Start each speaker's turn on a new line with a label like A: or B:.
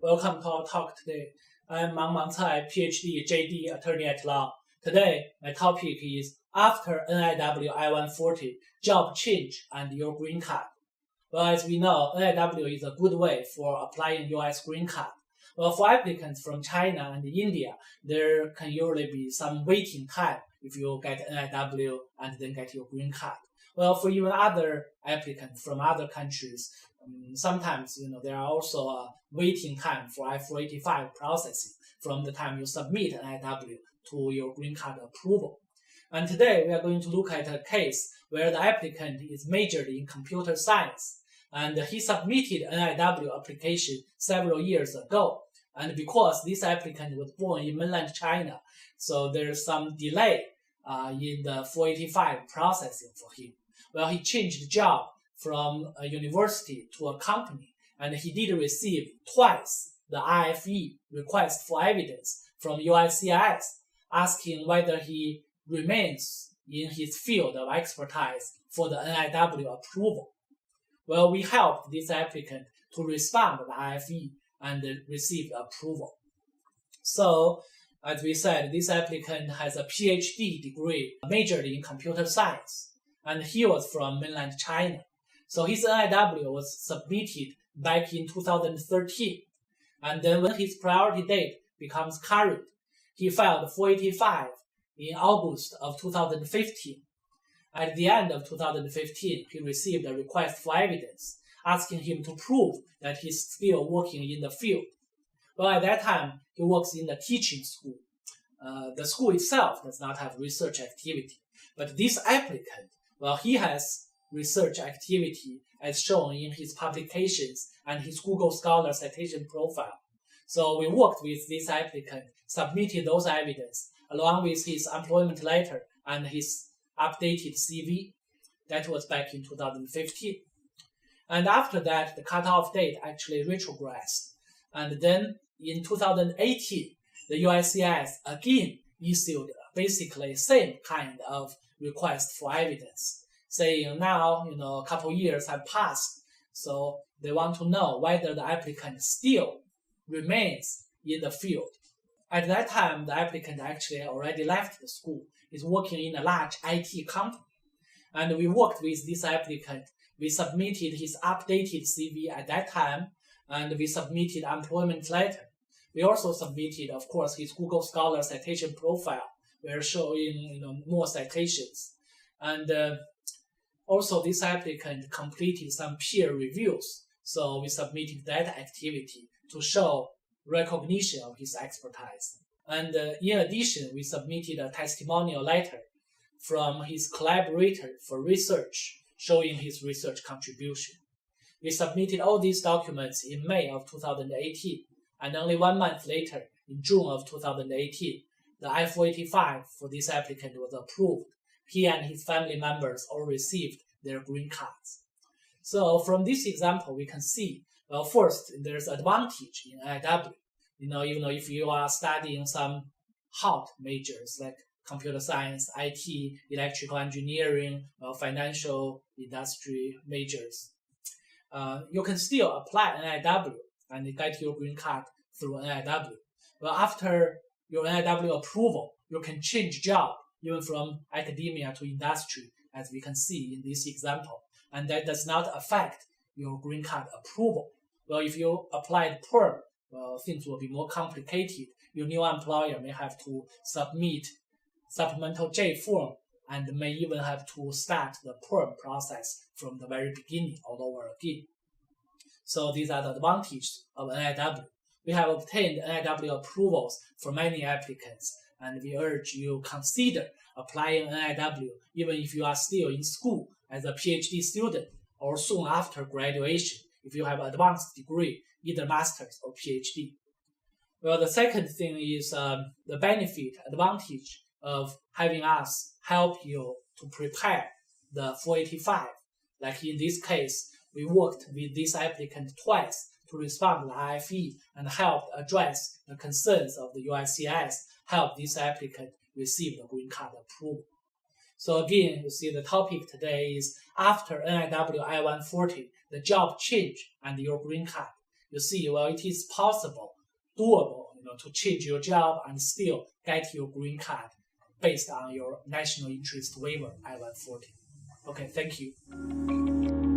A: Welcome to our talk today. I'm Mang Cai, PhD, JD, attorney at law. Today, my topic is after NIW I-140, job change and your green card. Well, as we know, NIW is a good way for applying US green card. Well, for applicants from China and India, there can usually be some waiting time if you get NIW and then get your green card. Well, for even other applicants from other countries, sometimes, there are also a waiting time for I-485 processing from the time you submit NIW to your green card approval. And today we are going to look at a case where the applicant is majored in computer science, and he submitted NIW application several years ago. And because this applicant was born in mainland China, so there's some delay in the 485 processing for him. Well, he changed job from a university to a company, and he did receive twice the RFE, request for evidence, from USCIS, asking whether he remains in his field of expertise for the NIW approval. Well, we helped this applicant to respond to the RFE and receive approval. So, as we said, this applicant has a PhD degree, majored in computer science, and he was from mainland China. So his NIW was submitted back in 2013. And then when his priority date becomes current, he filed 485 in August of 2015. At the end of 2015, he received a request for evidence, asking him to prove that he's still working in the field. Well, at that time, he works in the teaching school. The school itself does not have research activity. But this applicant, well, he has research activity as shown in his publications and his Google Scholar citation profile. So we worked with this applicant, submitted those evidence along with his employment letter and his updated CV. That was back in 2015. And after that, the cutoff date actually retrogressed. And then in 2018, the USCIS again issued basically same kind of request for evidence, saying now, a couple years have passed, so they want to know whether the applicant still remains in the field. At that time, the applicant actually already left the school. He's working in a large IT company. And we worked with this applicant. We submitted his updated CV at that time, and we submitted employment letter. We also submitted, of course, his Google Scholar citation profile. We're showing, more citations. And also, this applicant completed some peer reviews, so we submitted that activity to show recognition of his expertise. And in addition, we submitted a testimonial letter from his collaborator for research, showing his research contribution. We submitted all these documents in May of 2018, and only 1 month later, in June of 2018, the I-485 for this applicant was approved. He and his family members all received their green cards. So from this example, we can see, well, first, there's advantage in NIW. Even if you are studying some hot majors like computer science, IT, electrical engineering, financial industry majors, you can still apply NIW and get your green card through NIW. Well, after your NIW approval, you can change job even from academia to industry, as we can see in this example. And that does not affect your green card approval. Well, if you applied perm, well, things will be more complicated. Your new employer may have to submit supplemental J form and may even have to start the perm process from the very beginning all over again. So these are the advantages of NIW. We have obtained NIW approvals for many applicants, and we urge you consider applying NIW even if you are still in school as a PhD student or soon after graduation if you have advanced degree, either master's or PhD. Well, the second thing is the benefit, advantage of having us help you to prepare the 485. Like in this case, we worked with this applicant twice to respond to the RFE and helped address the concerns of the USCIS, help this applicant receive the green card approval. So again, you see the topic today is after NIW I-140, the job change and your green card. you see, well, it is possible, doable, to change your job and still get your green card based on your national interest waiver I-140. Okay, thank you.